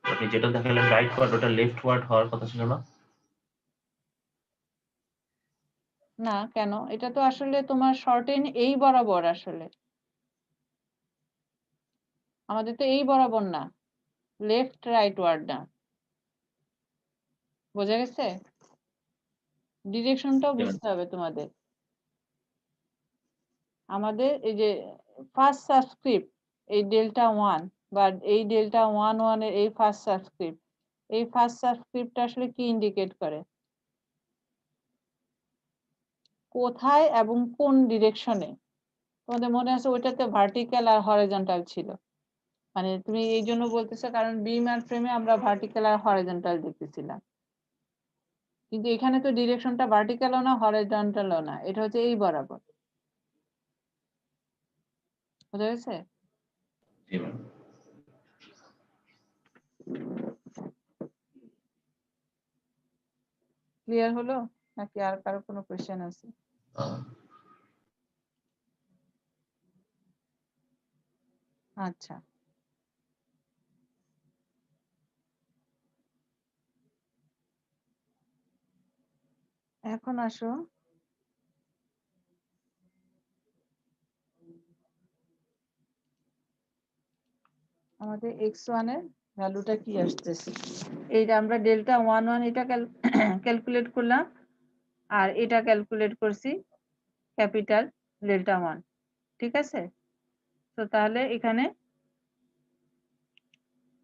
আপনি যেটা দেখালেন রাইট ওয়ার্ড ওটা লেফট ওয়ার্ড হওয়ার কথা ছিল না না কেন এটা তো আসলে তোমার শর্টেন এই বরাবর আসলে আমাদের তো এই বরাবর না লেফট রাইট ওয়ার্ড না বোঝা গেছে? ডিরেকশনটাও জি, বুঝতে হবে তোমাদের। আমাদের এই যে ফার্স্ট সাবস্ক্রিপ্ট এই ডেল্টা 1 বা এই ডেল্টা 1 এর এই ফার্স্ট সাবস্ক্রিপ্ট, এই ফার্স্ট সাবস্ক্রিপ্টটা আসলে কি ইন্ডিকেট করে? কোথায় এবং কোন ডিরেকশনে? তোমাদের মনে আছে ওইটাতে ভার্টিক্যাল আর হরিজন্টাল ছিল। মানে তুমি এই জন্য বলতেছো কারণ বিম আর ফ্রেমে আমরা ভার্টিক্যাল আর হরিজন্টাল দেখতেছিলাম, কিন্তু এখানে তো ডিরেকশনটা ভার্টিক্যালও না হরিজন্টালও না, এটা হচ্ছে এই বরাবর। বুঝা গেছে? জি ম্যাম। ক্লিয়ার হলো নাকি আর কারো কোনো কোশ্চেন আছে? আচ্ছা, এখন আসো আমাদের x1 এর ভ্যালুটা কি আসতেছে। এই যে আমরা ডেল্টা 1 এটা ক্যালকুলেট করলাম আর এটা ক্যালকুলেট করছি ক্যাপিটাল ডেল্টা 1, ঠিক আছে? তো তাহলে এখানে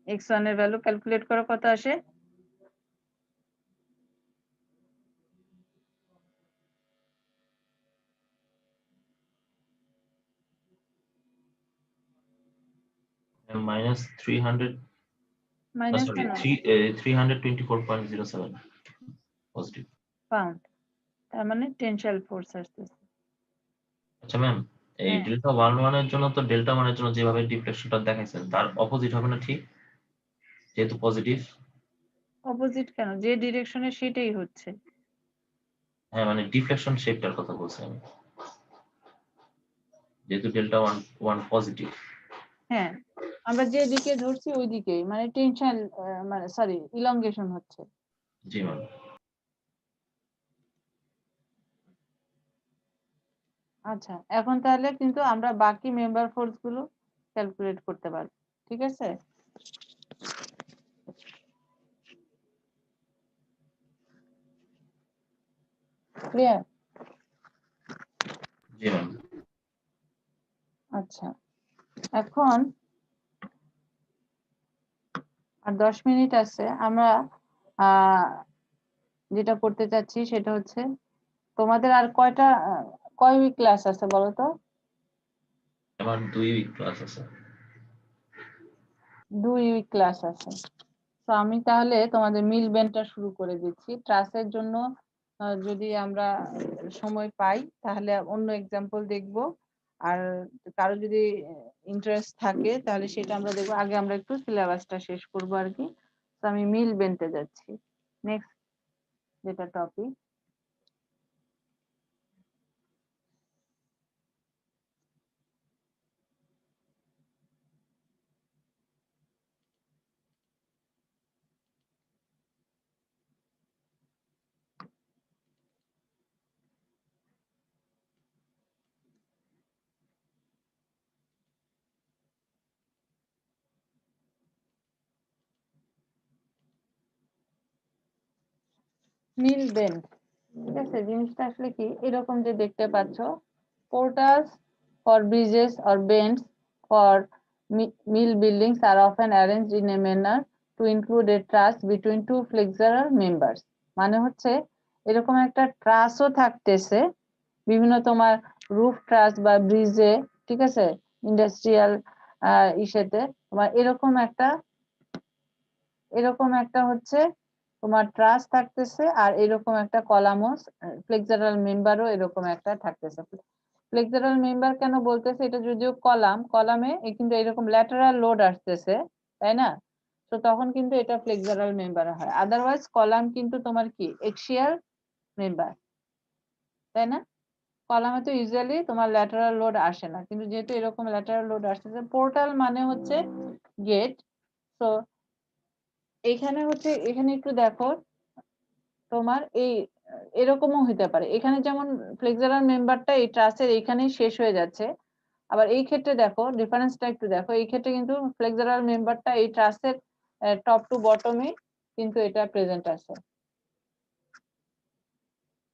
x1 এর ভ্যালু ক্যালকুলেট করা কত আসে? মাইনাস 300 মাইনাস সরি কেন? 324.07 পজিটিভ। পাউন্ড, তার মানে টেনশাল ফোর্স আসতেছে। আচ্ছা ম্যাম, এই হ্যাঁ, ডেল্টা 1 এর জন্য তো ডেল্টা 1 এর জন্য যেভাবে ডিফ্লেকশনটা দেখাইছেন তার অপোজিট হবে না ঠিক, যেহেতু পজিটিভ? অপোজিট কেন? যে ডিরেকশনে সেটাই হচ্ছে। হ্যাঁ মানে ডিফ্লেকশন শেপটার কথা বলছি আমি, যেহেতু ডেল্টা 1 পজিটিভ। হ্যাঁ, আমরা যে দিকে ধরছি ওই দিকেই, মানে টেনশন, মানে সরি ইলংগেশন হচ্ছে। জি ম্যাম। আচ্ছা, এখন তাহলে কিন্তু আমরা বাকি মেম্বার ফোর্স গুলো ক্যালকুলেট করতে পারবো, ঠিক আছে? ক্লিয়ার? জি ম্যাম। আচ্ছা, এখন আর 10 মিনিট আছে। আমরা যেটা করতে চাচ্ছি সেটা হচ্ছে তোমাদের আর কয় উইক ক্লাস আছে বলো তো? আমার 2 উইক ক্লাস আছে। 2 উইক ক্লাস আছে। তো আমি তাহলে তোমাদের মিল বেনটা শুরু করে দিচ্ছি। ট্রাসের জন্য যদি আমরা সময় পাই তাহলে অন্য এক্সাম্পল দেখব, আর কারো যদি ইন্টারেস্ট থাকে তাহলে সেটা আমরা দেখবো। আগে আমরা একটু সিলেবাসটা শেষ করব আর কি। তো আমি মিল বেনতে যাচ্ছি নেক্সট, যেটা টপিক। মিল বেন, ঠিক আছে? জিনিসটা আসলে কি এরকম যে দেখতে পাচ্ছ, portals for bridges or bends for mill buildings are often arranged in a manner to include a truss between two flexural members। মানে হচ্ছে এরকম একটা ট্রাসও থাকতেছে বিভিন্ন তোমার রুফ ট্রাস বা ব্রিজে, ঠিক আছে? ইন্ডাস্ট্রিয়াল ইসেতে তোমার এরকম একটা হচ্ছে তোমার ট্রাস থাকতেছে, আর এরকম একটা কলামও ফ্লেক্সারাল মেম্বারও এরকম একটা থাকতেছে। ফ্লেক্সারাল মেম্বার কেন বলতেছে? এটা যদিও কলামে কিন্তু এরকম ল্যাটারাল লোড আসতেছে, তাই না? তো তখন কিন্তু এটা ফ্লেক্সারাল মেম্বার হয়। আদারওয়াইজ কলাম কিন্তু তোমার কি এক্সিয়াল মেম্বার, তাই না? কলামে তো ইউজুয়ালি তোমার ল্যাটারাল লোড আসে না, কিন্তু যেহেতু এরকম ল্যাটারাল লোড আসতেছে। পোর্টাল মানে হচ্ছে গেট। তো এখানে একটু দেখো তোমার এরকমও হতে পারে। এখানে যেমন ফ্লেক্সারাল মেম্বারটা এই ট্রাসের এইখানেই শেষ হয়ে যাচ্ছে, আবার এই ক্ষেত্রে দেখো ডিফারেন্সটা একটু দেখো, এই ক্ষেত্রে কিন্তু ফ্লেক্সারাল মেম্বারটা এই ট্রাসের টপ টু বটমে কিন্তু এটা প্রেজেন্ট আছে।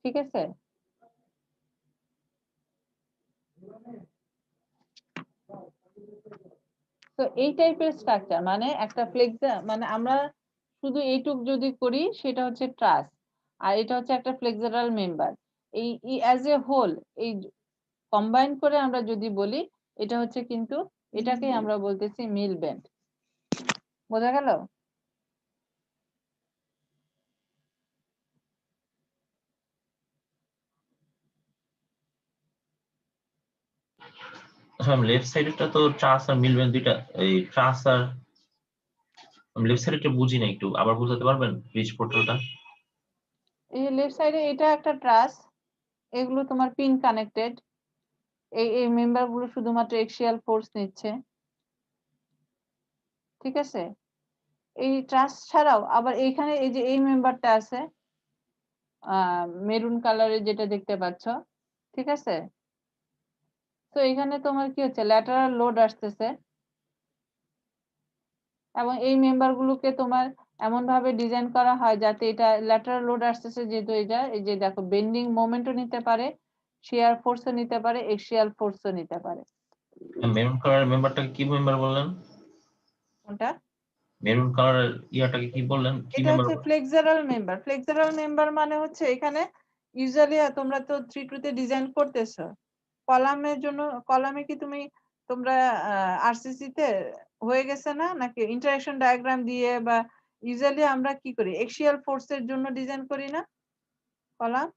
ঠিক আছে? তো এই টাইপের স্ট্রাকচার মানে একটা ফ্লেক্সার মানে আমরা শুধু এইটুক যদি করি সেটা হচ্ছে ট্রাস, আর এটা হচ্ছে একটা ফ্লেক্সারাল মেম্বার। এই অ্যাজ এ হোল এই কম্বাইন করে আমরা যদি বলি এটা হচ্ছে কিন্তু এটাকেই আমরা বলতেছি মিল বেন্ড। বোঝা গেল? ম্যাম লেফট সাইডেরটা তো ট্রাস আর মিলবেন দুইটা, এই ট্রাস আর লেফট সাইডেরটা বুঝি না, একটু আবার বুঝাতে পারবেন ব্রিজ পোর্টালটা? এই লেফট সাইডে এটা একটা ট্রাস, এগুলো তোমার পিন কানেক্টেড, এই মেম্বার গুলো শুধুমাত্র এক্সিয়াল ফোর্স নিচ্ছে, ঠিক আছে? এই ট্রাস ছাড়াও আবার এইখানে এই যে এই মেম্বারটা আছে মেরুন কালারের যেটা দেখতে পাচ্ছ, ঠিক আছে? তো এখানে তোমার কি হচ্ছে ল্যাটারাল লোড আসতেছে এবং এই মেম্বার গুলোকে তোমার এমন ভাবে ডিজাইন করা হয় যাতে এটা ল্যাটারাল লোড আসতেছে, যেহেতু এটা এই যে দেখো বেন্ডিং মোমেন্টও নিতে পারে, শিয়ার ফোর্সও নিতে পারে, এক্সিয়াল ফোর্সও নিতে পারে। মেরুন কালারের মেম্বারটাকে কি মেম্বার বললেন? কোনটা? মেরুন কালারের ইয়াটাকে কি বললেন, কি এটা মেম্বার? হচ্ছে ফ্লেক্সারাল মেম্বার। ফ্লেক্সারাল মেম্বার মানে হচ্ছে এখানে ইউজুয়ালি তোমরা তো 3-2 তে ডিজাইন করতেছো, কলামের জন্য কলামে কি তোমরা আরসিসি তে হয়ে গেছে না নাকি ইন্টারঅ্যাকশন ডায়াগ্রাম দিয়ে, বা ইউজুয়ালি আমরা কি করি এক্সিয়াল ফোর্সের জন্য ডিজাইন করি না কলাম,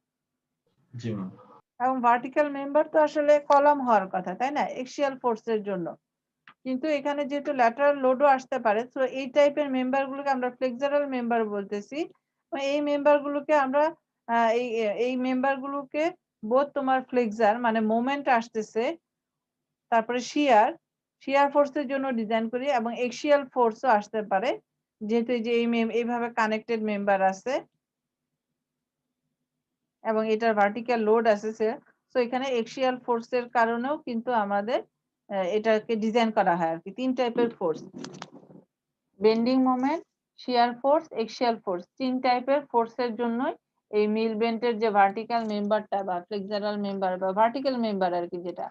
জি ম্যাম। এবং ভার্টিক্যাল মেম্বার তো আসলে কলাম হওয়ার কথা তাই না এক্সিয়াল ফোর্সের জন্য, কিন্তু এখানে যেহেতু ল্যাটারাল লোডও আসতে পারে তো এই টাইপের মেম্বার গুলোকে আমরা ফ্লেক্সারাল মেম্বার বলতেছি। এই মেম্বার গুলোকে আমরা এই মেম্বার গুলোকে বোধ তোমার ফ্লেক্সার মানে মোমেন্ট আসতেছে, তারপরে শিয়ার ফোর্সের জন্য ডিজাইন করি, এবং এক্সিয়াল ফোর্সও আসতে পারে যেহেতু এই যে এইভাবে কানেক্টেড মেম্বার আছে এবং এটার ভার্টিক্যাল লোড আছে, সো এখানে এক্সিয়াল ফোর্সের কারণেও কিন্তু আমাদের এটাকে ডিজাইন করা হয় আর কি। 3 টাইপের force, bending moment, shear force, axial force, 3 টাইপের ফোর্সের জন্যই এই মিল বেন্টের যে ভার্টিক্যাল মেম্বারটা বা ফ্লেক্সারাল মেম্বার বা ভার্টিক্যাল মেম্বার আর কি যেটা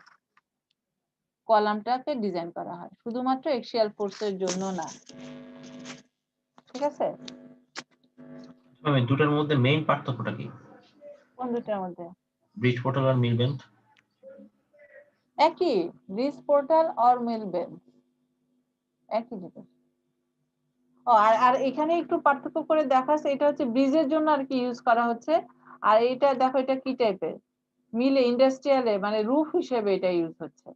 কলামটাকে ডিজাইন করা হয়, শুধুমাত্র এক্সিয়াল ফোর্সের জন্য না। ঠিক আছে? ম্যাম এই দুটার মধ্যে মেইন পার্থক্যটা কি? কোন দুটার মধ্যে? ব্রিজ পোর্টাল আর মিলবেন? একই, ব্রিজ পোর্টাল আর মিল বেন্ট একই জিনিস। ও আর এখানে একটু পার্থক্য করে দেখাচ্ছে, এটা হচ্ছে ব্রিজের জন্য আর কি ইউজ করা হচ্ছে, আর এটা দেখো এটা কি টাইপের মিলে ইন্ডাস্ট্রিয়ালে মানে রুফ হিসেবে এটা ইউজ হচ্ছে,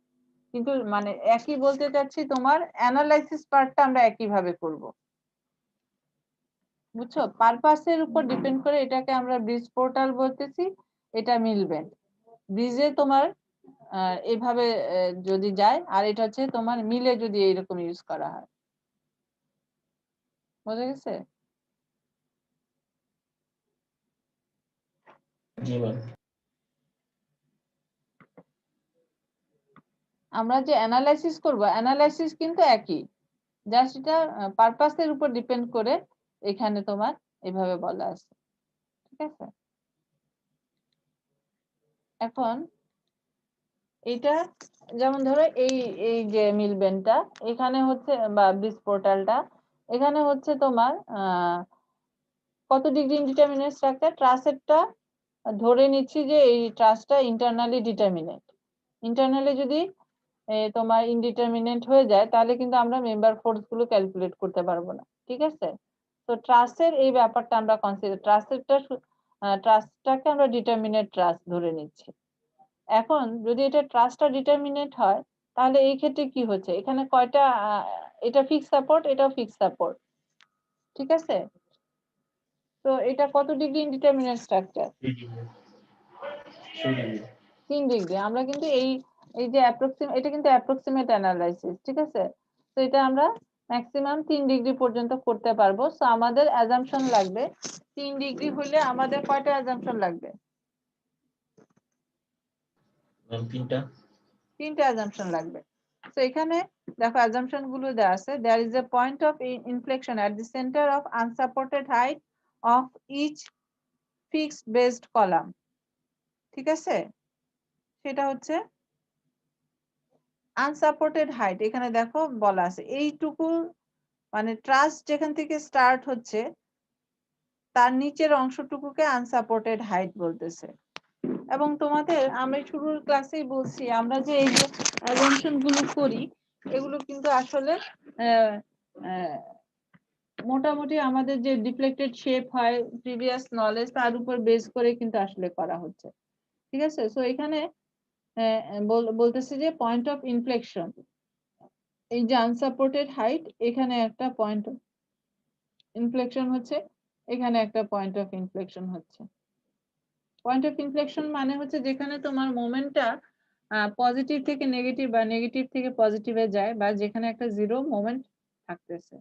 কিন্তু মানে একই বলতে চাচ্ছি তোমার অ্যানালাইসিস পার্টটা আমরা একই ভাবে করব, বুঝছো? পারপাসের উপর ডিপেন্ড করে এটাকে আমরা ব্রিজ পোর্টাল বলতেছি, এটা মিলবেন ব্রিজে তোমার এভাবে যদি যায়, আর এটা হচ্ছে তোমার মিলে যদি এইরকম ইউজ করা হয়। বোঝা গেছে? জি ম্যাম। আমরা যে অ্যানালাইসিস করব অ্যানালাইসিস কিন্তু একই, জাস্ট এটা পারপাসের উপর ডিপেন্ড করে এখানে তোমার এভাবে বলা আছে। ঠিক আছে? এখন এটা যেমন ধরো এই এই যে মিলবেনটা এখানে হচ্ছে বা ব্রিজ পোর্টালটা এখানে হচ্ছে তোমার কত ডিগ্রি ইনডিটারমিনেট স্ট্রাকচার, ট্রাসেরটা ধরে নিচ্ছি যে এই ট্রাসটা ইন্টারনালি ডিটারমিনেট, ইন্টারনালি যদি তোমার ইনডিটারমিনেট হয়ে যায় তাহলে কিন্তু আমরা মেম্বার ফোর্স গুলো ক্যালকুলেট করতে পারবো না। ঠিক আছে? তো ট্রাসের এই ব্যাপারটা আমরা কনসিডার, ট্রাসটাকে আমরা ডিটারমিনেট ট্রাস ধরে নিচ্ছি। এখন যদি এটা ট্রাসটা ডিটারমিনেট হয় তাহলে এই ক্ষেত্রে কি হচ্ছে এখানে কয়টা এটা ফিক্স সাপোর্ট, এটাও ফিক্স সাপোর্ট, ঠিক আছে? তো এটা কত ডিগ্রি ইনডিটারমিনেট স্ট্রাকচার? 3 ডিগ্রি। আমরা কিন্তু এই যে এটা কিন্তু অ্যাপ্রক্সিমেট অ্যানালাইসিস, ঠিক আছে? তো এটা আমরা ম্যাক্সিমাম 3 ডিগ্রি পর্যন্ত করতে পারবো। সো আমাদের অ্যাজাম্পশন লাগবে 3 ডিগ্রি হলে আমাদের কয়টা অ্যাজাম্পশন লাগবে? ম্যাম তিনটা। 3টা অ্যাজাম্পশন লাগবে। তো এখানে দেখো অ্যাজাম্পশন গুলো দেওয়া আছে, there is a point of inflection at the center of unsupported height of each fixed based column. ঠিক আছে, সেটা হচ্ছে আনসাপোর্টেড হাইট। এখানে দেখো বলা আছে এইটুকু, মানে ট্রাস্ট যেখান থেকে স্টার্ট হচ্ছে তার নিচের অংশটুকুকে আনসাপোর্টেড হাইট বলতেছে। এবং তোমাদের আমি শুরুর ক্লাসেই বলছি, আমরা যে এই যে অ্যাজাম্পশন গুলো করি এগুলো কিন্তু আসলে মোটামুটি আমাদের যে ডিফ্লেক্টেড শেপ হয় প্রিভিয়াস নলেজ তার উপর বেস করে কিন্তু আসলে করা হচ্ছে। ঠিক আছে, সো এখানে বলতেছে যে পয়েন্ট অফ ইনফ্লেকশন, এই যে আনসাপোর্টেড হাইট এখানে একটা পয়েন্ট অফ ইনফ্লেকশন হচ্ছে, এখানে একটা পয়েন্ট অফ ইনফ্লেকশন হচ্ছে। পয়েন্ট অফ ইনফ্লেকশন মানে হচ্ছে যেখানে তোমার মোমেন্টটা পজিটিভ থেকে নেগেটিভ বা নেগেটিভ থেকে পজিটিভে যায়, বা যেখানে একটা জিরো মোমেন্ট থাকতেছে।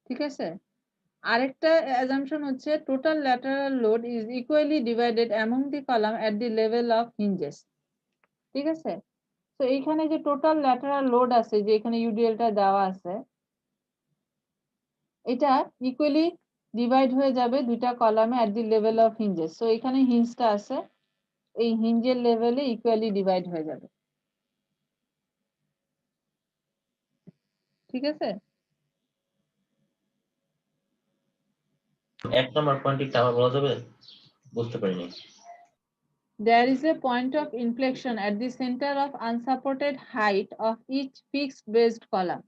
ঠিক আছে, আরেকটা অ্যাজাম্পশন হচ্ছে total lateral load is equally divided among the column at the level of hinges. ঠিক আছে, তো এইখানে যে টোটাল ল্যাটারাল লোড আছে, যে এখানে ইউডিএলটা দেওয়া আছে, এটা ইকুয়ালি ডিভাইড হয়ে যাবে দুইটা কলামে এট দি লেভেল অফ হিঞ্জেস। সো এখানে হিঞ্জটা আছে, এই হিঞ্জের লেভেলে ইকুয়ালি ডিভাইড হয়ে যাবে। ঠিক আছে, 1 নম্বর পয়েন্টটি আবার বলা যাবে, বুঝতে পারিনি। there is a point of inflection at the center of unsupported height of each fixed based column.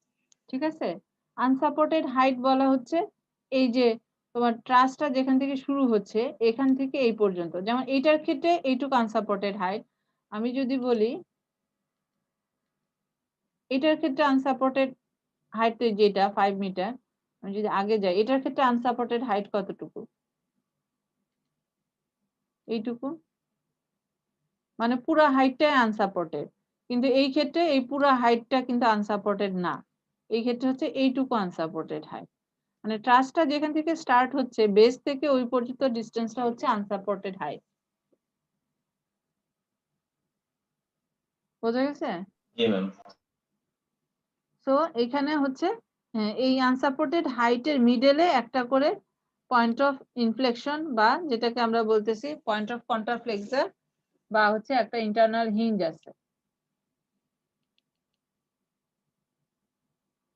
ঠিক আছে, আনসাপোর্টেড হাইট বলা হচ্ছে এই যে তোমার ট্রাসটা যেখান থেকে শুরু হচ্ছে এখান থেকে এই পর্যন্ত, যেমন এইটার ক্ষেত্রে এইটুকু আনসাপোর্টেড হাইট। আমি যদি বলি এটার ক্ষেত্রে আনসাপোর্টেড হাইট যেটা 5 মিটার, আমি যদি আগে যাই এটার ক্ষেত্রে আনসাপোর্টেড হাইট কতটুকু, এইটুকু, মানে পুরো হাইটটাই আনসাপোর্টেড। কিন্তু এই ক্ষেত্রে এই পুরো হাইটটা কিন্তু আনসাপোর্টেড না, এই ক্ষেত্রে হচ্ছে এইটুকু আনসাপোর্টেড হাইট। মানে ট্রাসটা যেখান থেকে স্টার্ট হচ্ছে বেস থেকে ওই পর্যন্ত ডিসটেন্সটা হচ্ছে আনসাপোর্টেড হাইট। বোঝা গেছে? জি ম্যাম। সো এখানে হচ্ছে এই আনসাপোর্টেড হাইটের মিডলে একটা করে পয়েন্ট অফ ইনফ্লেকশন, বা যেটাকে আমরা বলতেছি পয়েন্ট অফ কন্ট্রাফ্লেক্সার, বা হচ্ছে একটা ইন্টারনাল হিঞ্জ আছে।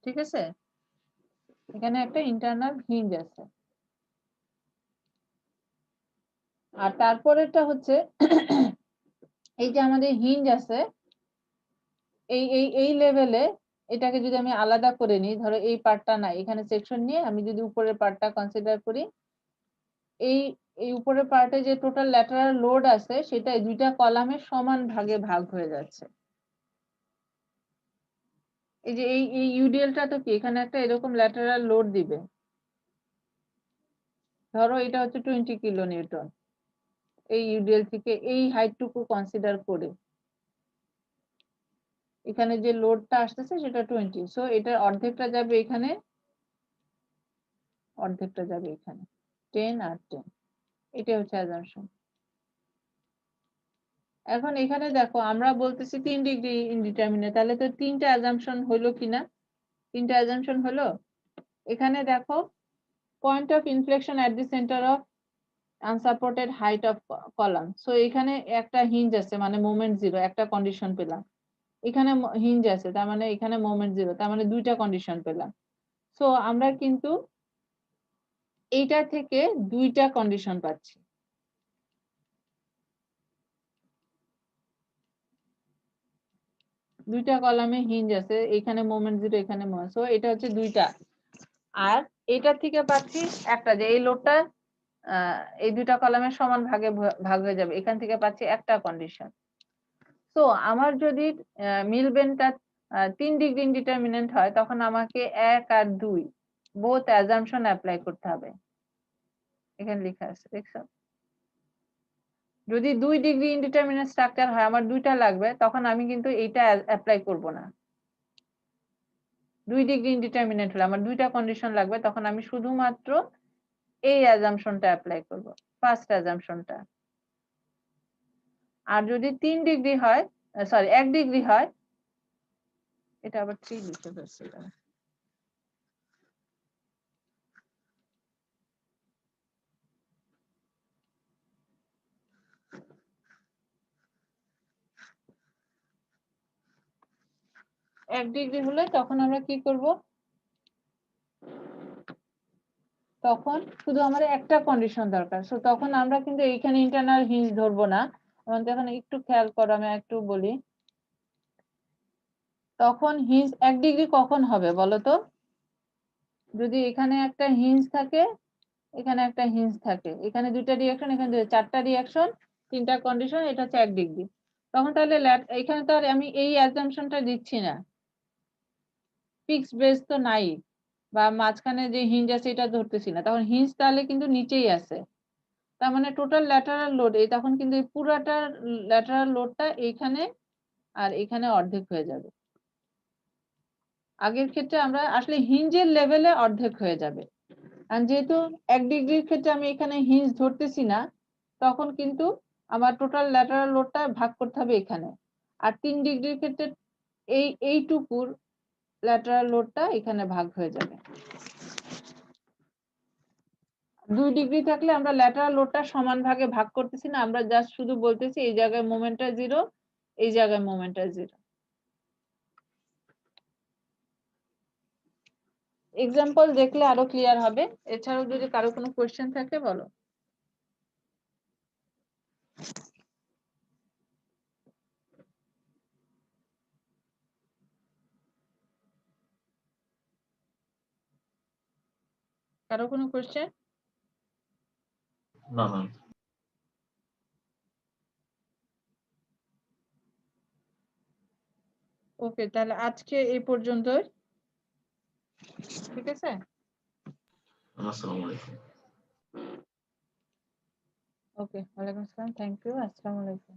ঠিক আছে, এখানে একটা ইন্টারনাল হিঞ্জ আছে। আর তারপরেরটা হচ্ছে এই যে আমাদের হিঞ্জ আছে এই লেভেলে, এটাকে যদি আমি আলাদা করে নিই, ধরো এই পার্টটা না, এখানে সেকশন নিয়ে আমি যদি উপরের পার্টটা কনসিডার করি, এই এই উপরের পার্টে যে টোটাল ল্যাটারাল লোড আছে সেটা এই দুইটা কলামে সমান ভাগে ভাগ হয়ে যাচ্ছে। এই যে এই ইউডিএলটা তো কি, এখানে একটা এরকম ল্যাটারাল লোড দিবে, ধরো এটা হচ্ছে 20 কিলো নিউটন, এই ইউডিএল থেকে এই হাইটটুকু কনসিডার করে এখানে যে লোডটা আসতেছে সেটা 20, সো এটার অর্ধেকটা যাবে এখানে, অর্ধেকটা যাবে এখানে, 10 আর 10, এটা হচ্ছে অ্যাজাম্পশন। এখন এখানে দেখো আমরা বলতেছি 3 ডিগ্রি ইনডিটারমিনেট, তাহলে তো তিনটা অ্যাজাম্পশন হলো কিনা, তিনটা অ্যাজাম্পশন হলো। এখানে দেখো point of inflection at the centre of unsupported height of column, so এখানে একটা হিঞ্জ আছে মানে মোমেন্ট জিরো, একটা কন্ডিশন পেলাম। এখানে হিঞ্জ আছে তার মানে এখানে মোমেন্ট জিরো, তার মানে দুইটা কন্ডিশন পেলাম। সো আমরা কিন্তু এইটা থেকে দুইটা কন্ডিশন পাচ্ছি। দুইটা কলামে হিঞ্জ আছে, এখানে মোমেন্ট জিরো, এখানে মোমেন্ট, সো এটা হচ্ছে দুইটা। আর এটা থেকে পাচ্ছি একটা, যে এই লোডটা এই দুইটা কলামের সমান ভাগে ভাগ হয়ে যাবে, এখান থেকে পাচ্ছি একটা কন্ডিশন। তো আমার যদি মিলবেনটা 3 ডিগ্রি ইনডিটারমিনেন্ট হয়, তখন আমাকে 1 আর 2 বোথ অ্যাজাম্পশন অ্যাপ্লাই করতে হবে। এখানে লেখা আছে দেখছো, যদি 2 ডিগ্রি ইনডিটারমিনেন্ট স্ট্রাকচার হয়, আমার দুইটা লাগবে, তখন আমি কিন্তু এইটা অ্যাপ্লাই করব না। 2 ডিগ্রি ইনডিটারমিনেন্ট হলে আমার দুইটা কন্ডিশন লাগবে, তখন আমি শুধুমাত্র এই অ্যাজাম্পশনটা অ্যাপ্লাই করব, ফার্স্ট অ্যাজাম্পশনটা। আর যদি 3 ডিগ্রি হয়, সরি 1 ডিগ্রি হয়, এটা আবার 3 লিখতে পারছি। 1 ডিগ্রি হলে তখন আমরা কি করব, তখন শুধু আমাদের একটা কন্ডিশন দরকার। সো তখন আমরা কিন্তু এইখানে ইন্টারনাল হিঞ্জ ধরবো না। আমাদের এখানে একটু খেয়াল করো, আমি একটু বলি। তখন হিঞ্জ 1 ডিগ্রি কখন হবে বলো তো? যদি এখানে একটা হিঞ্জ থাকে, এখানে একটা হিঞ্জ থাকে, এখানে দুইটা রিঅ্যাকশন, এখানে চারটা রিঅ্যাকশন, তিনটা কন্ডিশন, এটা হচ্ছে 1 ডিগ্রি। তখন তাহলে এখানে তো আর আমি এই অ্যাজাম্পশনটা দিচ্ছি না, ফিক্সড বেস তো নাই, বা মাঝখানে যে হিঞ্জ আছে এটা ধরতেছি না, তখন হিঞ্জ তাহলে কিন্তু নিচেই আছে। তার মানে টোটাল ল্যাটারাল লোড এই তখন কিন্তু এই পুরাটা ল্যাটারাল লোডটা এইখানে আর এখানে অর্ধেক হয়ে যাবে। আগের ক্ষেত্রে আমরা আসলে হিঞ্জের লেভেলে অর্ধেক হয়ে যাবে, আর যেহেতু 1 ডিগ্রির ক্ষেত্রে আমি এখানে হিঞ্জ ধরতেছি না, তখন কিন্তু আমার টোটাল ল্যাটারাল লোডটা ভাগ করতে হবে এখানে। আর 3 ডিগ্রির ক্ষেত্রে এইটুকুর ল্যাটারাল লোডটা এখানে ভাগ হয়ে যাবে। 2 ডিগ্রি থাকলে আমরা ল্যাটারাল লোডটা সমান ভাগে ভাগ করতেছি না, আমরা জাস্ট শুধু বলতেছি এই জায়গায় মোমেন্টটা 0, এই জায়গায় মোমেন্টটা 0। এক্সাম্পল দেখলে আরো ক্লিয়ার হবে। এছাড়াও যদি কারো কোনো কোশ্চেন থাকে বলো। কারো কোনো কোশ্চেন? না ম্যাম। ওকে, তাহলে আজকে এই পর্যন্তই, ঠিক আছে? আসসালামু আলাইকুম। ওকে, ওয়ালাইকুম আসসালাম, থ্যাংক ইউ, আসসালামু আলাইকুম।